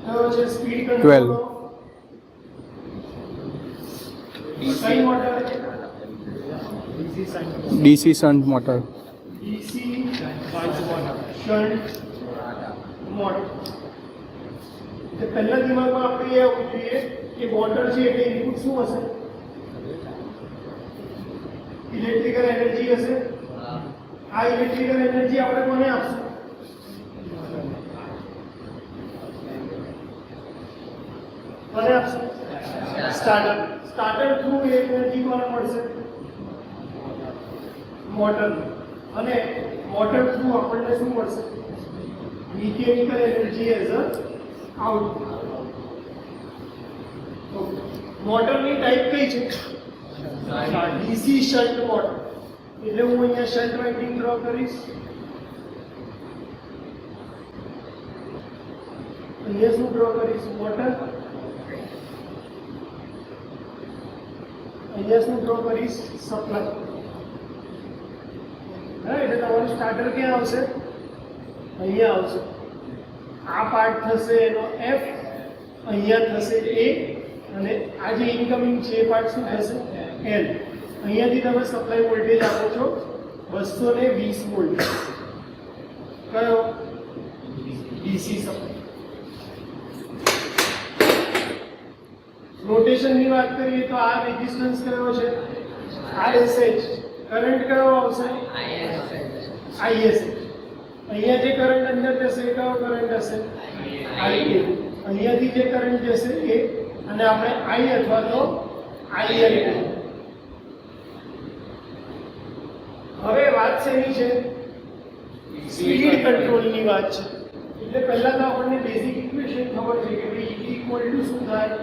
કયો છે speed control? કઈ motor? DC shunt motor. DC shunt motor. તો પહેલા દિમાગમાં આપણે એ આવવું જોઈએ કે મોટર છે એટલે ઇનપુટ શું હશે? ઇલેક્ટ્રિકલ એનર્જી હશે. આ ઇલેક્ટ્રિકલ એનર્જી આપણે કોને આપશું? કોને આપશું? સ્ટાર્ટર થ્રુ એ એનર્જી કોને મળશે? મોટર. અને મોટર થ્રુ આપણને શું મળશે? Mechanical energy as a output. મોટરની ટાઈપ કઈ છે? DC shunt motor. એટલે હું અહીંયા શન્ટ વાઇન્ડિંગ ડ્રો કરીશ. અહીંયા શું ડ્રો કરીશ? મોટર. અહીંયા શું ડ્રો કરીશ? સપ્લાય. હા, એટલે તમારું સ્ટાર્ટર ક્યાં આવશે? અહીંયા આવશે. આ પાર્ટ થશે એનો F, અહીંયા થશે A, અને આ જે ઇનકમિંગ છે એ પાર્ટ શું થશે? L. અહીંયાથી તમે સપ્લાય વોલ્ટેજ આપો છો 220 વોલ્ટ. કયો? DC supply. રોટેશનની વાત કરીએ તો આ રેઝિસ્ટન્સ કયો છે? RSH. કરંટ કયો આવશે? ISH. અહીંયા જે કરંટ અંદર જશે એ કયો કરંટ હશે? IA. અહીંયાથી જે કરંટ જશે એ, અને આપણે I અથવા તો IL. હવે વાત શેની છે? સ્પીડ કંટ્રોલની વાત છે. એટલે પહેલા તો આપણને બેઝિક ઇક્વેશન ખબર છે કે ભાઈ E ઇક્વલ ટુ શું થાય?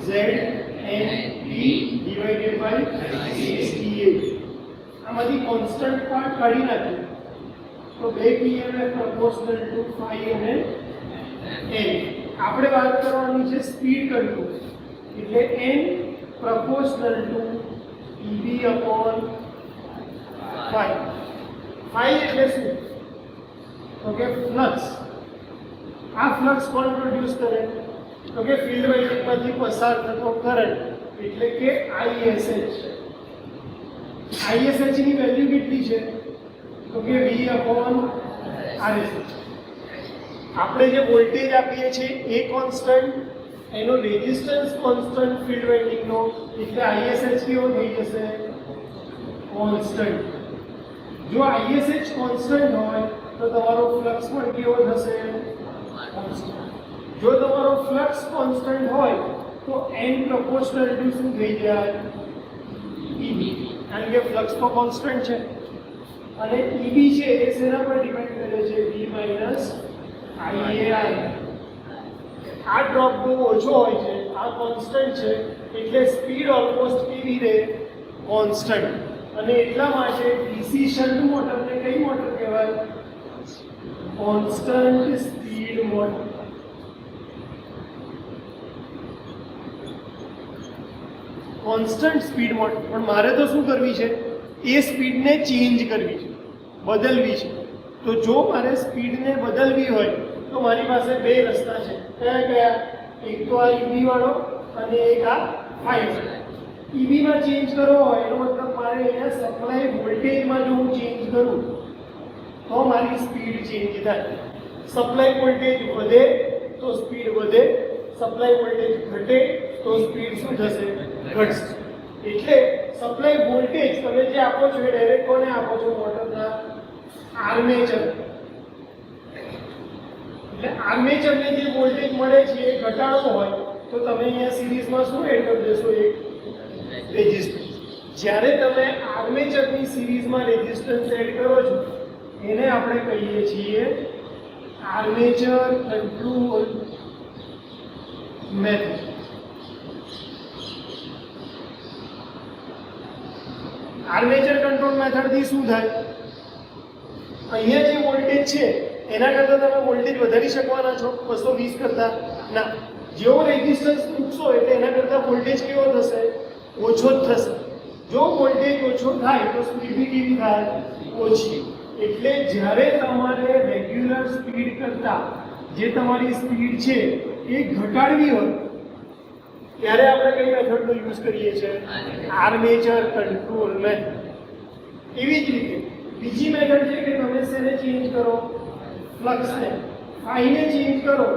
ZNP/68. આમાંથી કોન્સ્ટન્ટ પાર્ટ કાઢી નાખીએ તો back EMF proportional two phi અને n. આપણે વાત કરવાની છે સ્પીડ કંટ્રોલ. એટલે n proportional two EB/phi. phi એટલે શું? તો કે ફ્લક્સ. આ ફ્લક્સ કોણ પ્રોડ્યુસ કરે? તો કે ફિલ્ડ વાઇન્ડિંગમાંથી પસાર થતો કરંટ, એટલે કે ISH. ISH ની વેલ્યુ કેટલી છે? તો કે V/RSH. આપણે જે વોલ્ટેજ આપીએ છીએ એ કોન્સ્ટન્ટ, એનો રેઝિસ્ટન્સ કોન્સ્ટન્ટ ફિલ્ડ વાઇન્ડિંગનો, એટલે ISH કેવો થઈ જશે? કોન્સ્ટન્ટ. જો ISH કોન્સ્ટન્ટ હોય તો તમારો ફ્લક્સ પણ કેવો થશે? કોન્સ્ટન્ટ. જો તમારો ફ્લક્સ કોન્સ્ટન્ટ હોય તો n પ્રોપોર્શનલ ટુ શું થઈ જાય? EB. કારણ કે ફ્લક્સ તો કોન્સ્ટન્ટ છે, અને EB છે એ શેના પર ડિપેન્ડ કરે છે? V - IAI. આ ડ્રોપ બહુ ઓછો હોય છે, આ કોન્સ્ટન્ટ છે, એટલે સ્પીડ ઓલમોસ્ટ કેવી રહે? કોન્સ્ટન્ટ. અને એટલા માટે ડીસી શન્ટ મોટરને કઈ મોટર કહેવાય? Constant speed motor. Constant speed motor. પણ મારે તો શું કરવી છે? એ સ્પીડને ચેન્જ કરવી છે, બદલવી છે. તો જો મારે સ્પીડને બદલવી હોય તો મારી પાસે બે રસ્તા છે. કયા કયા? એક તો આ EB વાળો અને એક આ phi વાળો. EB માં ચેન્જ કરવો હોય એનો મતલબ મારે અહીંયા સપ્લાય વોલ્ટેજમાં જો હું ચેન્જ કરું તો મારી સ્પીડ ચેન્જ થાય. સપ્લાય વોલ્ટેજ વધે તો સ્પીડ વધે, સપ્લાય વોલ્ટેજ ઘટે તો સ્પીડ શું થશે? ઘટશે. એટલે સપ્લાય વોલ્ટેજ તમે જે આપો છો એ ડાયરેક્ટ કોને આપો છો? મોટરના આર્મેચર. એટલે આર્મેચરને જે વોલ્ટેજ મળે છે એ ઘટાડવો હોય તો તમે અહીંયા સિરીઝમાં શું એડ કરી દેશો? એક રેઝિસ્ટન્સ. જ્યારે તમે આર્મેચરની સિરીઝમાં રેઝિસ્ટન્સ એડ કરો છો એને આપણે કહીએ છીએ armature control method. Armature control મેથડથી શું થાય? અહીંયા જે વોલ્ટેજ છે એના કરતાં તમે વોલ્ટેજ વધારી શકવાના છો 220 કરતાં? ના. જેવો રેઝિસ્ટન્સ મૂકશો એટલે એના કરતાં વોલ્ટેજ કેવો થશે? ઓછો જ થશે. જો વોલ્ટેજ ઓછો થાય તો સ્પીડ બી કેવી થાય? ઓછી. એટલે જ્યારે તમારે રેગ્યુલર સ્પીડ કરતા જે તમારી સ્પીડ છે એ ઘટાડવી હોય ત્યારે આપણે કઈ મેથડનો યુઝ કરીએ છીએ? Armature control method. એવી જ રીતે બીજી મેથડ છે કે તમે શેને ચેન્જ કરો? ફ્લક્સને. ફાઈને ચેન્જ કરો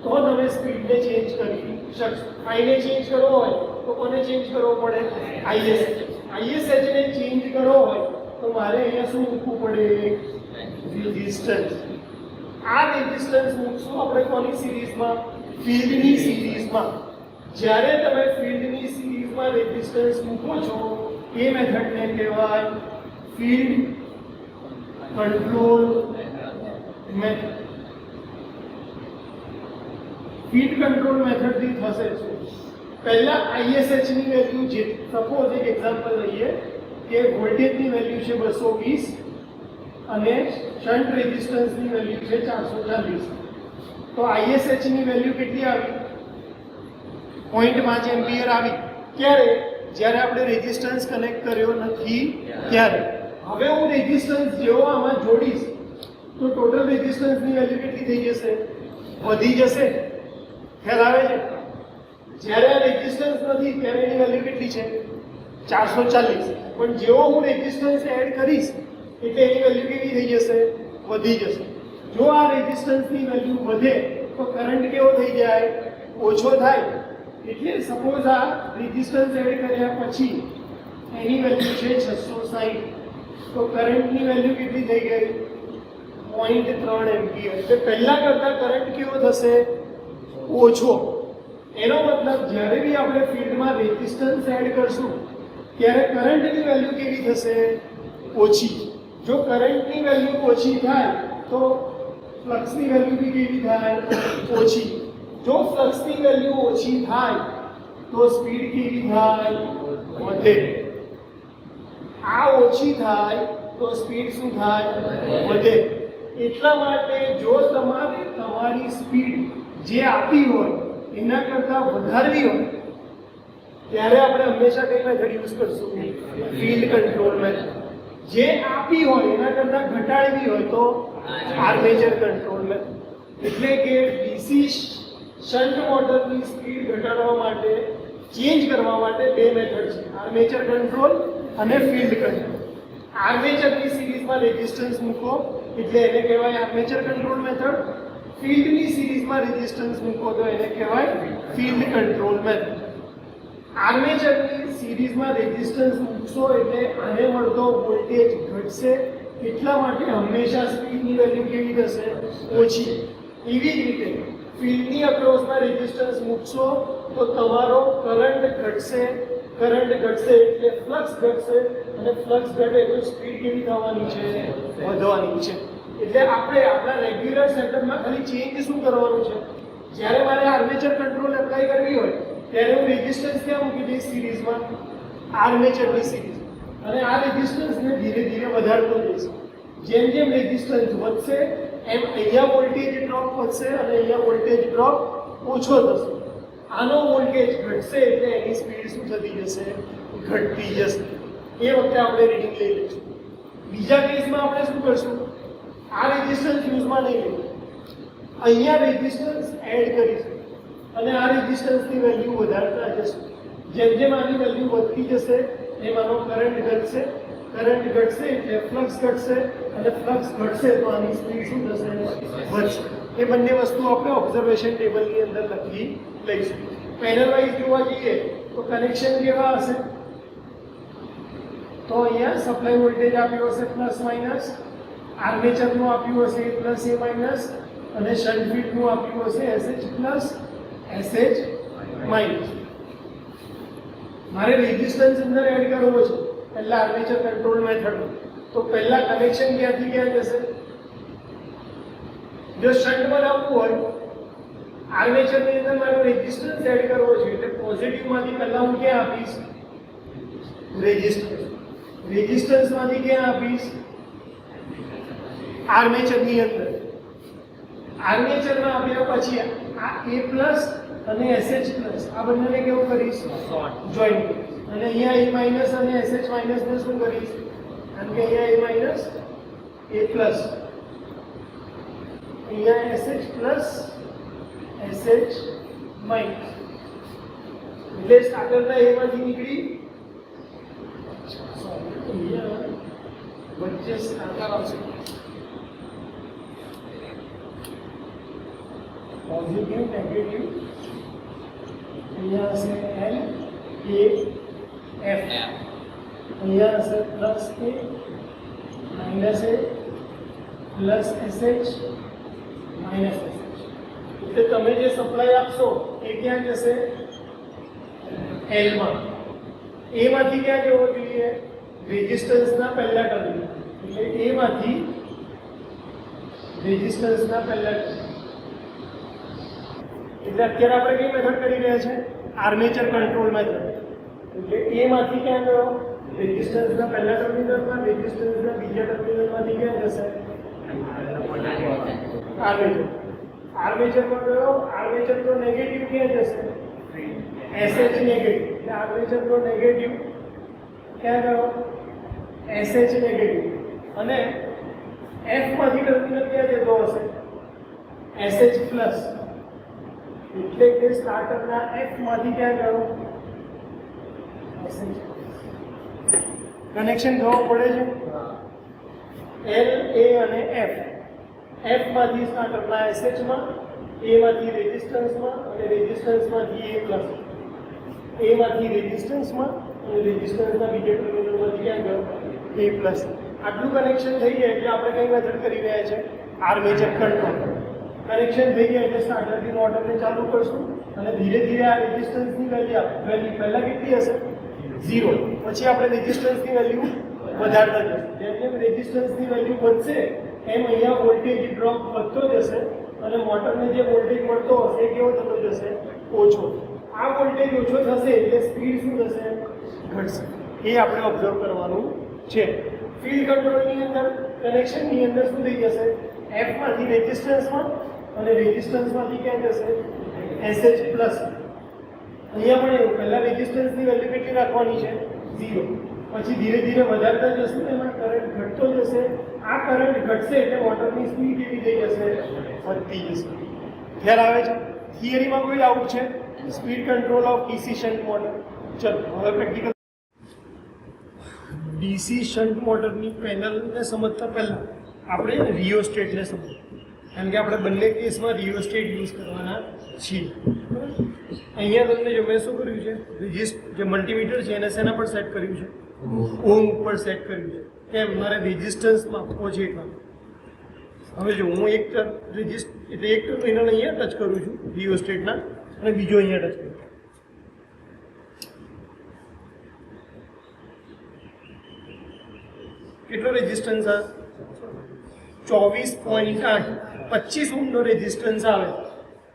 તો તમે સ્પીડને ચેન્જ કરી શકશો. ફાઈને ચેન્જ કરવો હોય તો કોને ચેન્જ કરવો પડે? આઈએસએચ. આઈએસએચને ચેન્જ કરવો હોય તો મારે અહીંયા શું મૂકવું પડે? રેઝિસ્ટન્સ. આ રેઝિસ્ટન્સ મૂકશું આપણે કોની સિરીઝમાં? ફિલ્ડની સિરીઝમાં. જ્યારે તમે ફિલ્ડની સિરીઝમાં રેઝિસ્ટન્સ મૂકો છો એ મેથડને કહેવાય field control method. Feed control મેથડથી થશે શું? પહેલા ISH ની વેલ્યુ જે સપોઝ એક એક્ઝામ્પલ લઈએ કે વોલ્ટેજની વેલ્યુ છે 220 અને શન્ટ રેઝિસ્ટન્સની વેલ્યુ છે 440. તો ISH ની વેલ્યુ કેટલી આવી? 0.5 એમ્પિયર આવી. ક્યારે? જ્યારે આપણે રેઝિસ્ટન્સ કનેક્ટ કર્યો નથી ત્યારે. હવે હું રેઝિસ્ટન્સ જેવો આમાં જોડીશ તો ટોટલ રેઝિસ્ટન્સની વેલ્યુ કેટલી થઈ જશે? વધી જશે. ખ્યાલ આવે છે? જ્યારે આ રેઝિસ્ટન્સ નથી ત્યારે એની વેલ્યુ કેટલી છે? 440. પણ જેવો હું રેઝિસ્ટન્સ એડ કરીશ એટલે એની વેલ્યુ કેવી થઈ જશે? વધી જશે. જો આ રેઝિસ્ટન્સની વેલ્યુ વધે તો કરંટ કેવો થઈ જાય? ઓછો થાય. એટલે સપોઝ આ રેઝિસ્ટન્સ એડ કર્યા પછી એની વેલ્યુ છે 660 તો કરંટની વેલ્યુ કેટલી થઈ ગઈ? 0.3 એમ્પિયર. એટલે પહેલા કરતા કરંટ કેવો થશે? ઓછો. એનો મતલબ જ્યારે બી આપણે ફિલ્ડમાં રેઝિસ્ટન્સ એડ કરશું ત્યારે કરંટની વેલ્યુ કેવી થશે? ઓછી. જો કરંટની વેલ્યુ ઓછી થાય તો ફ્લક્સની વેલ્યુ બી કેવી થાય? ઓછી. જો ફ્લક્સની વેલ્યુ ઓછી થાય તો સ્પીડ કેવી થાય? વધે. આ ઓછી થાય તો સ્પીડ શું થાય? વધે. એટલા માટે જો તમારે તમારી સ્પીડ જે આપી હોય એના કરતાં વધારવી હોય ત્યારે આપણે હંમેશા કઈ મેથડ યુઝ કરશું? Field control method. જે આપી હોય એના કરતાં ઘટાડવી હોય તો આર્મેચર કંટ્રોલ મેથડ. એટલે કે ડીસી શન્ટ મોટરની સ્પીડ ઘટાડવા માટે ચેન્જ કરવા માટે બે મેથડ છે, આર્મેચર કંટ્રોલ અને ફિલ્ડ કંટ્રોલ. આર્મેચરની સિરીઝમાં રેઝિસ્ટન્સ મૂકો એટલે એને કહેવાય આર્મેચર કંટ્રોલ મેથડ. ફિલ્ડની સિરીઝમાં રેઝિસ્ટન્સ મૂકો તો એને કહેવાય ફિલ્ડ કંટ્રોલ મેથડ. આર્મેચરની સિરીઝમાં રેઝિસ્ટન્સ મૂકશો એટલે આને મળતો વોલ્ટેજ ઘટશે. એટલા માટે હંમેશા સ્પીડની વેલ્યુ કેવી થશે? ઓછી. એવી જ રીતે ફિલ્ડની અક્રોસમાં રેઝિસ્ટન્સ મૂકશો તો તમારો કરંટ ઘટશે. કરંટ ઘટશે એટલે ફ્લક્સ ઘટશે અને ફ્લક્સ ઘટે તો સ્પીડ કેવી થવાની છે? વધવાની છે. એટલે આપણે આપણા રેગ્યુલર સેટઅપમાં ખાલી ચેન્જ શું કરવાનું છે? જ્યારે મારે આર્મેચર કંટ્રોલ એપ્લાય કરવી હોય ત્યારે હું રેઝિસ્ટન્સ ક્યાં મૂકી દઈશ? સિરીઝમાં, આર્મેચરની સિરીઝ. અને આ રેઝિસ્ટન્સને ધીરે ધીરે વધારતો જઈશ. જેમ જેમ રેઝિસ્ટન્સ વધશે એમ અહીંયા વોલ્ટેજ ડ્રોપ વધશે અને અહીંયા વોલ્ટેજ ડ્રોપ ઓછો થશે. આનો વોલ્ટેજ ઘટશે એટલે એની સ્પીડ શું થતી જશે? ઘટતી જશે. એ વખતે આપણે રીડિંગ લઈ લઈશું. બીજા કેસમાં આપણે શું કરશું? આ રેઝિસ્ટન્સ યુઝમાં નહીં લઈએ, અહીંયા રેઝિસ્ટન્સ એડ કરીશું અને આ રેઝિસ્ટન્સની વેલ્યુ વધારતા જશું. જેમ જેમ આની વેલ્યુ વધતી જશે એમ આનો કરંટ ઘટશે. કરંટ ઘટશે એટલે ફ્લક્સ ઘટશે અને ફ્લક્સ ઘટશે તો આની સ્પીડ શું થશે? વધશે. એ બંને વસ્તુ આપણે ઓબ્ઝર્વેશન ટેબલની અંદર લખી લઈશું. પેનલ વાઇઝ જોવા જઈએ તો કનેક્શન કેવા હશે? તો અહીંયા સપ્લાય વોલ્ટેજ આપ્યો હશે પ્લસ માઇનસ, આર્મેચરનું આપ્યું હશે પ્લસ એ માઇનસ અને શન્ટ ફીલ્ડનું આપ્યું હશે SH પ્લસ SH માઇનસ. મારે રેઝિસ્ટન્સ અંદર એડ કરવો છે પહેલા આર્મેચર કંટ્રોલ મેથડ. તો પહેલા કનેક્શન ક્યાંથી ક્યાં જશે? જો શન્ટ બનાવવું હોય આર્મેચરની અંદર મારે રેઝિસ્ટન્સ એડ કરવો છે એટલે પોઝિટિવમાંથી પહેલા હું ક્યાં આપીશ? રેઝિસ્ટન્સ. રેઝિસ્ટન્સમાંથી ક્યાં આપીશ? આર્મેચરની અંદર. આર્મેચરમાં આપ્યા પછી આ A પ્લસ અને SH પ્લસ આ બંનેને કેવું કરીશ? જોઈન્ટ કરીશ. અને અહીંયા A માઇનસ અને SH માઇનસને શું કરીશ? કારણ કે અહીંયા A માઇનસ A પ્લસ અહીંયા એસએચ પ્લસ એસએચ માઇનસ એટલે સ્ટાર્ટરના એમાંથી નીકળી અહીંયા વચ્ચે સ્ટાર્ટર આવશે પોઝિટિવ નેગેટિવ અહીંયા હશે એલ એ એફ અહીંયા હશે પ્લસ એ માઇનસ એ પ્લસ એસએચ માઇનસ એસએચ એટલે તમે જે સપ્લાય આપશો એ ક્યાં જશે એલમાં એમાંથી ક્યાં જવો જોઈએ રેઝિસ્ટન્સના પહેલા ટર્મિનલ એટલે એમાંથી રેઝિસ્ટન્સના પહેલા ટર્મિનલ એટલે અત્યારે આપણે કઈ મેથડ કરી રહ્યા છે આર્મેચર કંટ્રોલ મેથડ એટલે એમાંથી ક્યાં ગયો રેઝિસ્ટન્સના પહેલા ટર્મિનલમાં રેઝિસ્ટન્સના બીજા ટર્મિનલમાંથી ક્યાં જશે આર્મેચરમાં ગયો આર્મેચરનો નેગેટિવ ક્યાં જશે એસએચ નેગેટિવ એટલે આર્મેચરનો નેગેટિવ ક્યાં ગયો એસએચ નેગેટિવ અને એફમાંથી ટર્મિનલ ક્યાં જતો હશે એસએચ પ્લસ એટલે કે સ્ટાર્ટરના એફમાંથી ક્યાં ગયો એસએચ કનેક્શન જોવું પડે છે એલ એ અને એફ એફમાંથી સ્ટાર્ટરના એસએચમાં એમાંથી રેઝિસ્ટન્સમાં અને રેઝિસ્ટન્સમાંથી એ પ્લસ એમાંથી રેઝિસ્ટન્સમાં અને રેઝિસ્ટન્સના બીજા ટર્મિનલમાંથી ક્યાં ગયો એ પ્લસ આટલું કનેક્શન થઈ જાય એટલે આપણે કઈ મેથડ કરી રહ્યા છે આર્મેચર કંટ્રોલ કનેક્શન થઈ ગયા એટલે સ્ટાર્ટરથી મોટરને ચાલુ કરશું અને ધીરે ધીરે આ રેઝિસ્ટન્સની વેલ્યુ પહેલાં કેટલી હશે 0 પછી આપણે રેઝિસ્ટન્સની વેલ્યુ વધારતા જશું જેમ જેમ રેઝિસ્ટન્સની વેલ્યુ વધશે એમ અહીંયા વોલ્ટેજ ડ્રોપ વધતો જશે અને મોટરને જે વોલ્ટેજ મળતો હશે એ કેવો થતો જશે ઓછો આ વોલ્ટેજ ઓછો થશે એટલે સ્પીડ શું થશે ઘટશે એ આપણે ઓબ્ઝર્વ કરવાનું છે ફીલ્ડ કંટ્રોલની અંદર કનેક્શનની અંદર શું થઈ જશે એફમાંથી રેઝિસ્ટન્સમાં અને રેઝિસ્ટન્સમાંથી ક્યાં જશે એસએચ પ્લસ અહીંયા પણ એવું પહેલાં રેઝિસ્ટન્સની વેલ્યુ કેટલી રાખવાની છે 0 પછી ધીરે ધીરે વધારતા જશું એમાં કરંટ ઘટતો જશે આ કરંટ ઘટશે એટલે મોટરની સ્પીડ કેવી થઈ જશે વધતી જશે ખ્યાલ આવે છે થિયરીમાં કોઈ ડાઉટ છે speed control of DC shunt motor ચલો હવે પ્રેક્ટિકલ ડીસી શન્ટ મોટરની પેનલને સમજતા પહેલાં આપણે રિયોસ્ટેટને સમજીએ કારણ કે આપણે બંને કેસમાં રિયોસ્ટેટ યુઝ કરવાના છીએ અહીંયા તમને જો મેં શું કર્યું છે જે મલ્ટીમીટર છે એને શેના પર સેટ કર્યું છે ઓમ ઉપર સેટ કર્યું છે કેમ મારે રેઝિસ્ટન્સ માપવો છે એટલા હવે જો હું એક ટર્મિનલ અહીંયા ટચ કરું છું રિયોસ્ટેટના અને બીજો અહીંયા ટચ કરું કેટલો રેઝિસ્ટન્સ આ 24.8 25 ઓહમનો રેઝિસ્ટન્સ આવે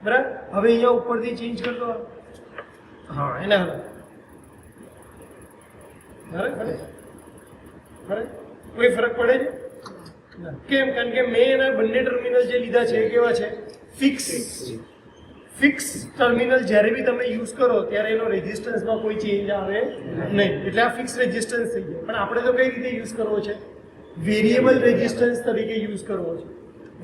બરાબર હવે અહીંયા ઉપરથી ચેન્જ કરતો હા એના બરાબર કોઈ ફરક પડે છે કેમ કારણ કે મેં એના બંને ટર્મિનલ જે લીધા છે એ કેવા છે ફિક્સ ટર્મિનલ જ્યારે બી તમે યુઝ કરો ત્યારે એનો રેઝિસ્ટન્સમાં કોઈ ચેન્જ આવે નહીં એટલે આ ફિક્સ રેઝિસ્ટન્સ થઈ જાય પણ આપણે તો કઈ રીતે યુઝ કરવો છે વેરિયેબલ રેઝિસ્ટન્સ તરીકે યુઝ કરવો છે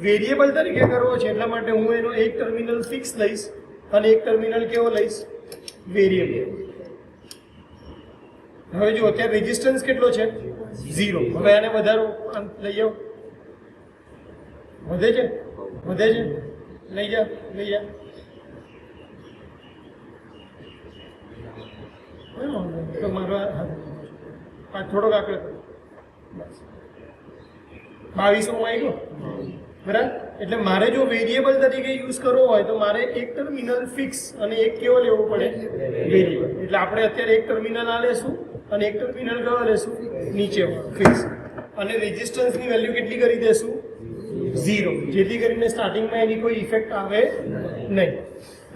વેરિયેબલ તરીકે કરવો છે એટલા માટે હું એનો એક ટર્મિનલ ફિક્સ લઈશ અને એક ટર્મિનલ કેવો લઈશ વેરિયેબલ હવે જો અત્યારે રેઝિસ્ટન્સ કેટલો છે 0 હવે આને વધારો લઈ જાઓ વધે છે લઈ જા તો મારો થોડોક આંકડો બસ 22 આવી ગયો બરાબર એટલે મારે જો વેરિયેબલ તરીકે યુઝ કરવો હોય તો મારે એક ટર્મિનલ ફિક્સ અને એક કેવો લેવો પડે વેરિયેબલ એટલે આપણે અત્યારે એક ટર્મિનલ આ લેશું અને એક ટર્મિનલ કયો લેશું નીચે ફિક્સ અને રેઝિસ્ટન્સની વેલ્યુ કેટલી કરી દેશું 0 જેથી કરીને સ્ટાર્ટિંગમાં એની કોઈ ઇફેક્ટ આવે નહીં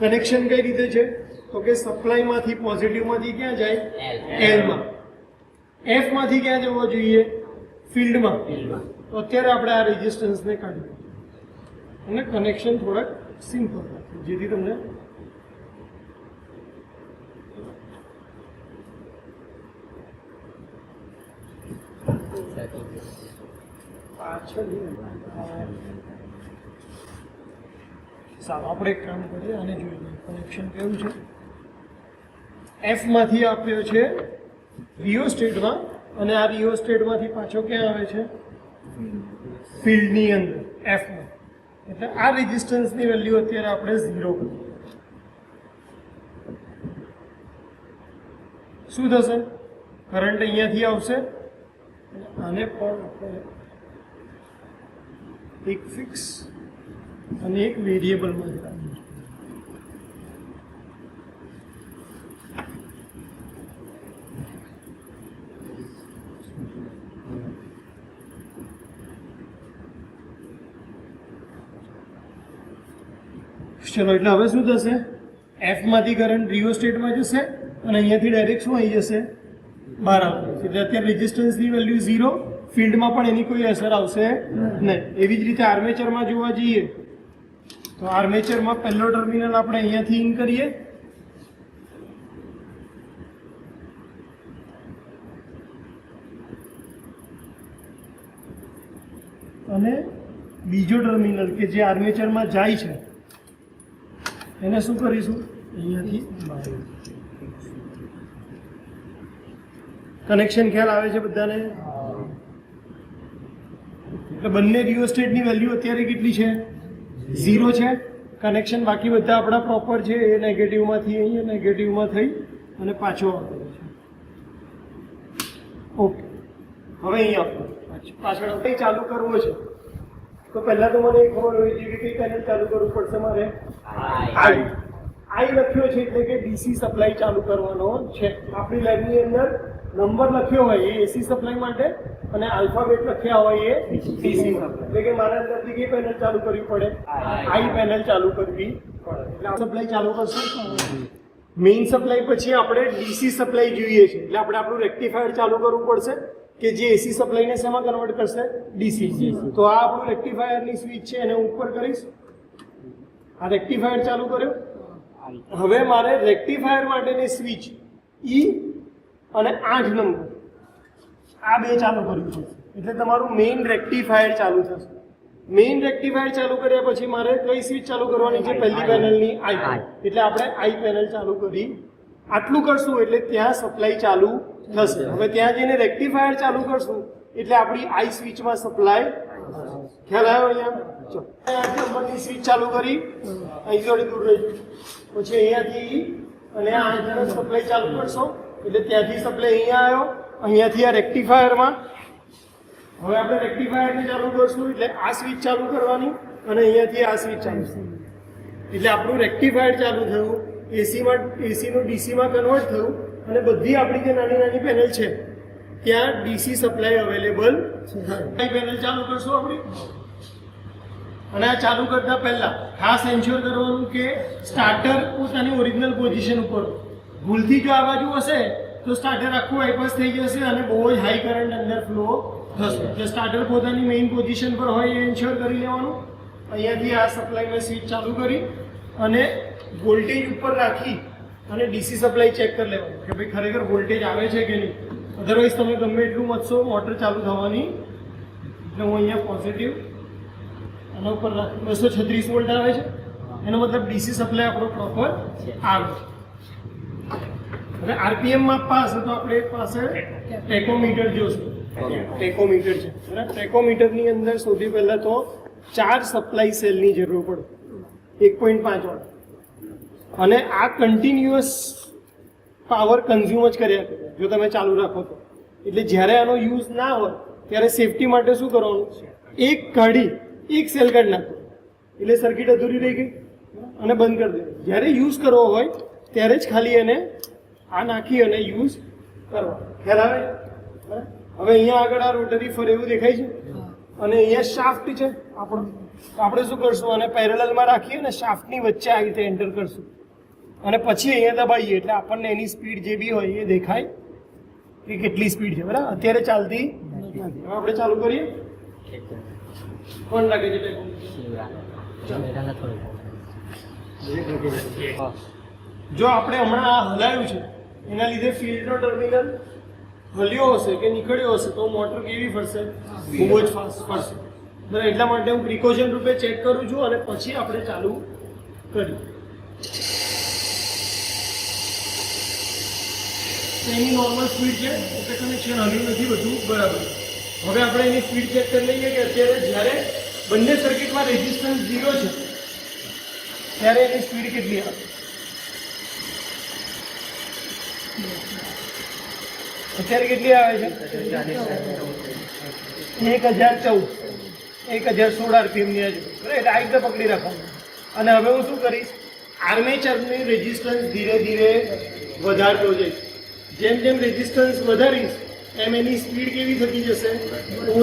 કનેક્શન કઈ રીતે છે તો કે સપ્લાયમાંથી પોઝિટિવમાંથી ક્યાં જાય એલમાં એફમાંથી ક્યાં જવો જોઈએ ફિલ્ડમાં તો અત્યારે આપણે આ રેઝિસ્ટન્સને કાઢીએ અને કનેક્શન થોડાક સિમ્પલ જેથી તમને પાછળ સારું, આપણે એક કામ કરીએ, આને જોઈ લઈએ કનેક્શન કેવું છે. એફ માંથી આપ્યો છે રિયોસ્ટેટમાં, અને આ રિયોસ્ટેટમાંથી પાછો ક્યાં આવે છે? ફિલ્ડની અંદર એફમાં. એટલે આ રેઝિસ્ટન્સની વેલ્યુ અત્યારે આપણે 0 કરીએ. શું થશે? કરંટ અહીંયાથી આવશે, આને પણ આપણે એક ફિક્સ અને એક વેરિયેબલમાં રાખીએ. ચલો, એટલે હવે શું થશે? એફ માંથી કરંટ રિયોસ્ટેટમાં જશે અને અહીંયાથી ડાયરેક્ટ શું આવી જશે? બહાર આવશે. એટલે અત્યારે રેઝિસ્ટન્સની વેલ્યુ 0, ફિલ્ડમાં પણ એની કોઈ અસર આવશે નહીં. એવી જ રીતે આર્મેચરમાં જોવા જઈએ તો આર્મેચરમાં પહેલો ટર્મિનલ આપણે અહીંયાથી ઇન કરીએ, અને બીજો ટર્મિનલ કે જે આર્મેચરમાં જાય છે એને શું કરીશું? અહીંયાથી બહાર. કનેક્શન ખ્યાલ આવે છે બધાને? એટલે બંને રિયોસ્ટેટની વેલ્યુ અત્યારે કેટલી છે? 0 છે. કનેક્શન બાકી બધા આપણા પ્રોપર છે. એ નેગેટિવમાંથી અહીંયા નેગેટિવમાં થઈ અને પાછો આવેલો છે. ઓકે, હવે અહીંયા પાછળ આપણે ચાલુ કરવો છે તો પહેલા તો મને ખબર હોય છે કે કઈ પેનલ ચાલુ કરવું પડશે મારે? આઈ લખ્યો છે એટલે કે ડીસી સપ્લાય ચાલુ કરવાનો છે. આપણી લેબની અંદર નંબર લખ્યો હોય એ એસી સપ્લાય માટે અને આલ્ફાબેટ લખ્યા હોય એ ડીસી માટે. એટલે કે મારા અંદરથી કઈ પેનલ ચાલુ કરવી પડે? આઈ પેનલ ચાલુ કરવી પડે. એટલે સપ્લાય ચાલુ કરશું. મેઇન સપ્લાય પછી આપણે ડીસી સપ્લાય જોઈએ છે એટલે આપણે આપણું રેક્ટિફાયર ચાલુ કરવું પડશે કે જે એસી સપ્લાયને શેમાં કન્વર્ટ કરશે? ડીસી. તો આ આપણું રેક્ટિફાયરની સ્વિચ છે, એને ઉપર કરીશ. આ રેક્ટિફાયર ચાલુ કર્યો. હવે મારે રેક્ટિફાયર માટેની સ્વિચ ઈ અને 8 નંબર આ બે ચાલુ કરવી છે. એટલે તમારું મેઇન રેક્ટિફાયર ચાલુ થશે. મેઇન રેક્ટિફાયર ચાલુ કર્યા પછી મારે કઈ સ્વિચ ચાલુ કરવાની છે? પહેલી પેનલની આઈ. એટલે આપણે આઈ પેનલ ચાલુ કરી. આટલું કરશું એટલે ત્યાં સપ્લાય ચાલુ થશે. હવે ત્યાં જઈને રેક્ટિફાયર ચાલુ કરશું એટલે આપણી આઈ સ્વિચમાં સપ્લાય. ખ્યાલ આવ્યો? અહીંયા ચલો, 8 નંબરની સ્વિચ ચાલુ કરી, અહીં થોડી દૂર રહી, પછી અહીંયાથી અને આ 8 નંબર સપ્લાય ચાલુ કરશો એટલે ત્યાંથી સપ્લાય અહીંયા આવ્યો, અહીંયાથી આ રેક્ટિફાયરમાં. હવે આપણે રેક્ટિફાયરને ચાલુ કરશું એટલે આ સ્વિચ ચાલુ કરવાની અને અહીંયાથી આ સ્વિચ ચાલુ થશે. એટલે આપણું રેક્ટિફાયર ચાલુ થયું, એસીનું ડીસીમાં કન્વર્ટ થયું અને બધી આપણી જે નાની નાની પેનલ છે ત્યાં ડીસી સપ્લાય અવેલેબલ છે. પેનલ ચાલુ કરશું આપણી. અને આ ચાલુ કરતા પહેલા ખાસ એન્શ્યોર કરવાનું કે સ્ટાર્ટર પોતાની ઓરિજિનલ પોઝિશન ઉપર. ભૂલથી જો આ બાજુ હશે તો સ્ટાર્ટર આખું બાયપાસ થઈ જશે અને બહુ જ હાઈ કરંટ અંદર ફ્લો થશે. એટલે સ્ટાર્ટર પોતાની મેઇન પોઝિશન પર હોય એ એન્શ્યોર કરી લેવાનું. અહીંયાથી આ સપ્લાયમાં સ્વિચ ચાલુ કરી અને વોલ્ટેજ ઉપર રાખી અને ડીસી સપ્લાય ચેક કરી લેવાનું કે ભાઈ ખરેખર વોલ્ટેજ આવે છે કે નહીં. અધરવાઇઝ તમે ગમે એટલું મચશો મોટર ચાલુ થવાની. એટલે હું અહીંયા પોઝિટિવ આના ઉપર 236 વોલ્ટ આવે છે, એનો મતલબ ડીસી સપ્લાય આપણો પ્રોપર આવે છે. હવે આરપીએમ માપવા હશે તો આપણે પાસે ટેકોમીટર જોશું. ટેકોમીટર છે બરાબર. ટેકોમીટરની અંદર સૌથી પહેલાં તો 4 સપ્લાય સેલની જરૂર પડે, 1.5 વોટ. અને આ કન્ટિન્યુઅસ પાવર કન્ઝ્યુમ જ કર્યા કરે જો તમે ચાલુ રાખો તો. એટલે જ્યારે આનો યુઝ ના હોય ત્યારે સેફટી માટે શું કરવાનું? એક કાઢી એક સેલ કાઢી નાખો એટલે સર્કિટ અધૂરી રહી ગઈ અને બંધ કરી દે. જ્યારે યુઝ કરવો હોય ત્યારે જ ખાલી એને આ નાખી અને યુઝ કરવા. ખ્યાલ આવે? હવે અહીંયા આગળ આ રોટરી ફરે એવું દેખાય છે અને અહીંયા શાફ્ટ છે આપણો. આપણે શું કરશું? અને પેરેલલમાં રાખીએ અને શાફ્ટની વચ્ચે આવી રીતે એન્ટર કરશું અને પછી અહીંયા દબાવીએ એટલે આપણને એની સ્પીડ જે બી હોય એ દેખાય કે કેટલી સ્પીડ છે. બરાબર. અત્યારે ચાલતી નથી. હવે આપણે ચાલુ કરીએ. કોણ લાગે છે? જો આપણે હમણાં આ હલાવ્યું છે એના લીધે ફિલ્ડનો ટર્મિનલ હલ્યો હશે કે નીકળ્યો હશે તો મોટર કેવી ફરશે? બહુ જ ફાસ્ટ ફરશે. બરાબર. એટલા માટે હું પ્રિકોશન રૂપે ચેક કરું છું અને પછી આપણે ચાલુ કર્યું. એની નોર્મલ સ્પીડ છે એટલે કનેક્શન હલ્યું નથી, બધું બરાબર. હવે આપણે એની સ્પીડ ચેક કરી લઈએ કે અત્યારે જ્યારે બંને સર્કિટમાં રેઝિસ્ટન્સ 0 છે ત્યારે એની સ્પીડ કેટલી આવે. અત્યારે કેટલી આવે છે? 1014 RPM ની આજુ. એટલે આ રીતે પકડી રાખવાનું. અને હવે હું શું કરીશ, આર્મેચરની રેઝિસ્ટન્સ ધીરે ધીરે વધારતો જઈશ. જેમ જેમ રેઝિસ્ટન્સ વધારીશ એમ એની સ્પીડ કેવી થતી જશે?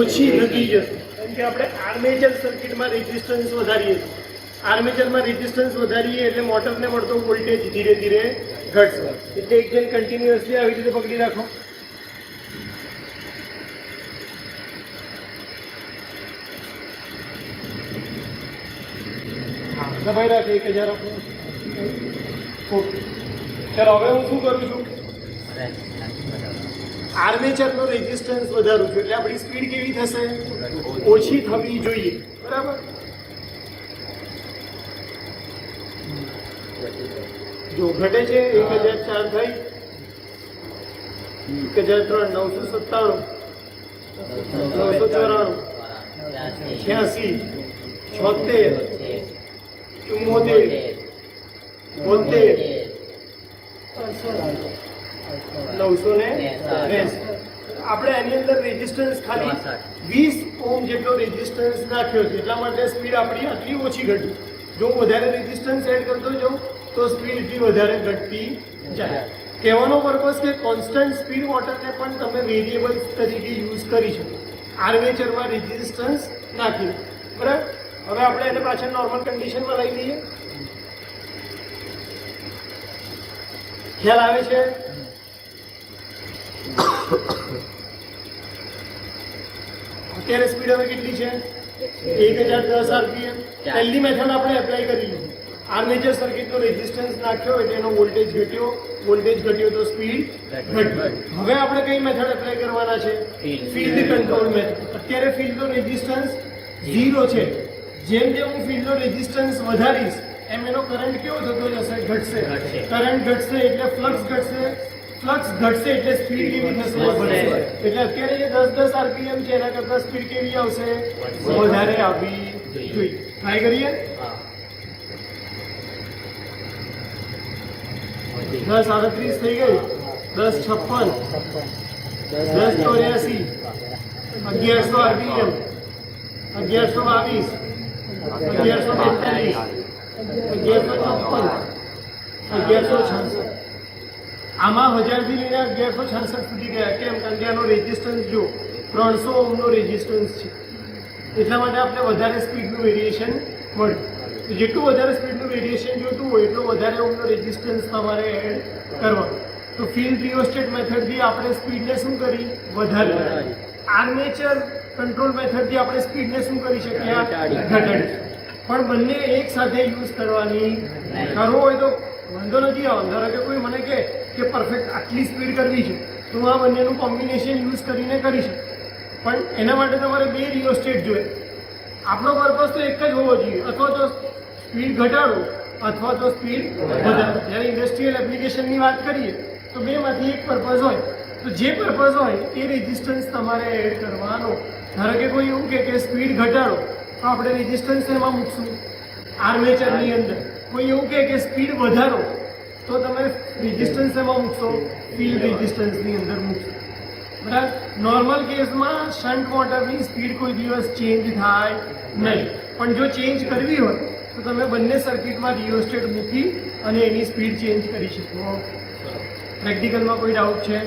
ઓછી થતી જશે. કેમ કે આપણે આર્મેચર સર્કિટમાં રેઝિસ્ટન્સ વધારીએ છીએ. આર્મેચરમાં રેઝિસ્ટન્સ વધારીએ એટલે મોટરને મળતો વોલ્ટેજ ધીરે ધીરે ઘટશે. એટલે એક જેમ કન્ટિન્યુઅસલી આવી રીતે પકડી રાખો. દબાઈ રાખે 1000 આપો. ઓકે, ચાલો હવે હું શું કરું છું, આર્મેચરનો રેઝિસ્ટન્સ વધારું છું એટલે આપણી સ્પીડ કેવી થશે? ઓછી થવી જોઈએ. બરાબર. જો ઘટે છે 1004 થઈ, 1003, 997, 994, 86, 76, 74, 72, 980. આપણે એની અંદર રેઝિસ્ટન્સ ખાલી 20 ઓહ્મ જેટલો રેઝિસ્ટન્સ નાખ્યો છે એટલા માટે સ્પીડ આપણી આટલી ઓછી ઘટી. જો હું વધારે રેઝિસ્ટન્સ એડ કરતો જાઉં તો સ્પીડ એટલી વધારે ઘટતી જાય. કહેવાનો પર્પઝ કે કોન્સ્ટન્ટ સ્પીડ મોટરને પણ તમે વેરિયેબલ તરીકે યુઝ કરી શકો આર્મેચરમાં રેઝિસ્ટન્સ નાખીને. બરાબર. હવે આપણે એને પાછળ નોર્મલ કન્ડિશનમાં લઈ લઈએ. ખ્યાલ આવે છે? અત્યારે સ્પીડ હવે કેટલી છે? 1010 RPM. પહેલી મેથડ આપણે એપ્લાય કરી લીધી. આર્મેચર સર્કિટનો રેઝિસ્ટન્સ નાખ્યો એટલે એનો વોલ્ટેજ ઘટ્યો, વોલ્ટેજ ઘટ્યો તો સ્પીડ ઘટી. હવે આપણે કઈ મેથડ એપ્લાય કરવાના છે? Field control method. અત્યારે ફિલ્ડનો રેઝિસ્ટન્સ 0 છે. જેમ જેમ હું ફિલ્ડનો રેઝિસ્ટન્સ વધારીશ એમ એનો કરંટ કેવો થતો જશે? ઘટશે. કરંટ ઘટશે એટલે ફ્લક્સ ઘટશે, ફ્લક્સ ઘટશે એટલે સ્પીડ કેવી થશે? વધશે. એટલે અત્યારે જે 10 RPM છે એના કરતાં સ્પીડ કેવી આવશે? વધારે આવવી જોઈએ. ટ્રાય કરીએ. 10:38 થઈ ગઈ, 10:56, 10:84, 1100 RPM, 1122, 1142, 1154, 1166. આમાં 1000 થી લઈને 1166 સુધી ગયા. કેમ? કારણ કે આનો રેઝિસ્ટન્સ જો 300 ઓહ્મનો રેઝિસ્ટન્સ છે એટલા માટે આપણે વધારે સ્પીડનું વેરિએશન મળે. જેટલું વધારે સ્પીડનું વેરિએશન જોતું હોય એટલું વધારે ઓહ્મનો રેઝિસ્ટન્સ તમારે એડ કરવાનો. તો ફિલ્ડ રિયોસ્ટેટ મેથડથી આપણે સ્પીડને શું કરી? વધારી. આર્મેચર કંટ્રોલ મેથડથી આપણે સ્પીડને શું કરી શકીએ? ઘટાડી. પણ બંને એક સાથે યુઝ કરવાની. કરવો હોય તો વાંધો નથી આવવાનો. ધારો કે કોઈ મને કહે કે પરફેક્ટ આટલી સ્પીડ કરવી છે તો હું આ બંનેનું કોમ્બિનેશન યુઝ કરીને કરી શકું. પણ એના માટે તમારે 2 રિયોસ્ટેટ જોઈએ. આપણો પર્પઝ તો એક જ હોવો જોઈએ, અથવા તો સ્પીડ ઘટાડો અથવા તો સ્પીડ વધારો. જ્યારે ઇન્ડસ્ટ્રીયલ એપ્લિકેશનની વાત કરીએ તો બેમાંથી એક પર્પઝ હોય. તો જે પર્પઝ હોય એ રેઝિસ્ટન્સ તમારે એડ કરવાનો. ધારો કે કોઈ એવું કે સ્પીડ ઘટાડો તો આપણે રેઝિસ્ટન્સ એમાં મૂકશું આર્મેચરની અંદર. કોઈ એવું કે સ્પીડ વધારો તો તમે રેઝિસ્ટન્સ એમાં મૂકશો ફિલ્ડ રેઝિસ્ટન્સની અંદર મૂકશો. બરાબર. નોર્મલ કેસમાં શન્ટ મોટરની સ્પીડ કોઈ દિવસ ચેન્જ થાય નહીં. પણ જો ચેન્જ કરવી હોય તો તમે બંને સર્કિટમાં રિયોસ્ટેટ મૂકી અને એની સ્પીડ ચેન્જ કરી શકો. પ્રેક્ટિકલમાં કોઈ ડાઉટ છે?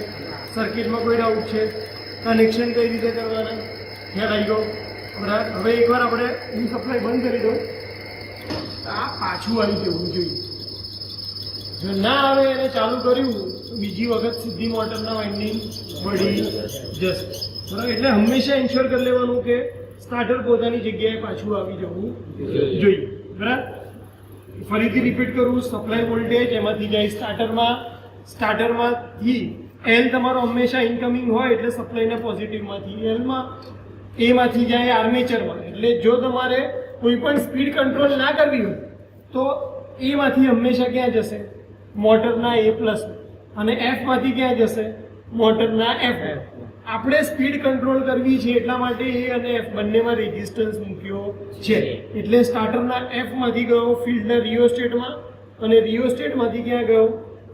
સર્કિટમાં કોઈ ડાઉટ છે? કનેક્શન કઈ રીતે કરવાના? ખ્યાલ આવી ગયો? બરાબર. હવે એકવાર આપણે હું સપ્લાય બંધ કરી દઉં. આ પાછું આવી જવું જોઈએ. જો ના આવે એને ચાલુ કર્યું તો બીજી વખત સીધી મોટરના વાઇન્ડિંગ વળી જશે. બરાબર. એટલે હંમેશા ઇન્શ્યોર કરી લેવાનું કે સ્ટાર્ટર પોતાની જગ્યાએ પાછું આવી જવું જોઈએ. બરાબર. ફરીથી રિપીટ કરું, સપ્લાય વોલ્ટેજ એમાંથી જાય સ્ટાર્ટરમાંથી એલ તમારો હંમેશા ઇનકમિંગ હોય એટલે સપ્લાયના પોઝિટિવમાંથી એમાંથી જાય આર્મેચરમાં. એટલે જો તમારે કોઈ પણ સ્પીડ કંટ્રોલ ના કરવી હોય તો એ માંથી હંમેશા ક્યાં જશે? મોટરના એ પ્લસ. અને એફ માંથી ક્યાં જશે? મોટરના એફ. આપણે સ્પીડ કંટ્રોલ કરવી છે એટલા માટે એ અને એફ બંનેમાં રેઝિસ્ટન્સ મૂક્યો છે. એટલે સ્ટાર્ટરના એફ માંથી ગયો ફિલ્ડના રિયોસ્ટેટમાં અને રિયોસ્ટેટમાંથી ક્યાં ગયો?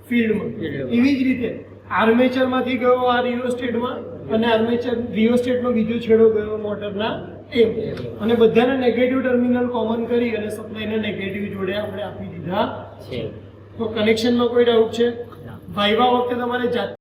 ફિલ્ડમાં. એવી જ રીતે આર્મેચરમાંથી ગયો આ રિયોસ્ટેટમાં અને આર્મેચર રિયોસ્ટેટનો બીજો છેડો ગયો મોટરના એમ. અને બધાને નેગેટિવ ટર્મિનલ કોમન કરી અને સપ્લાયના નેગેટિવ જોડે આપણે આપી દીધા છે. તો કનેક્શનમાં કોઈ ડાઉટ છે? વાયવા વખતે તમારે જાતે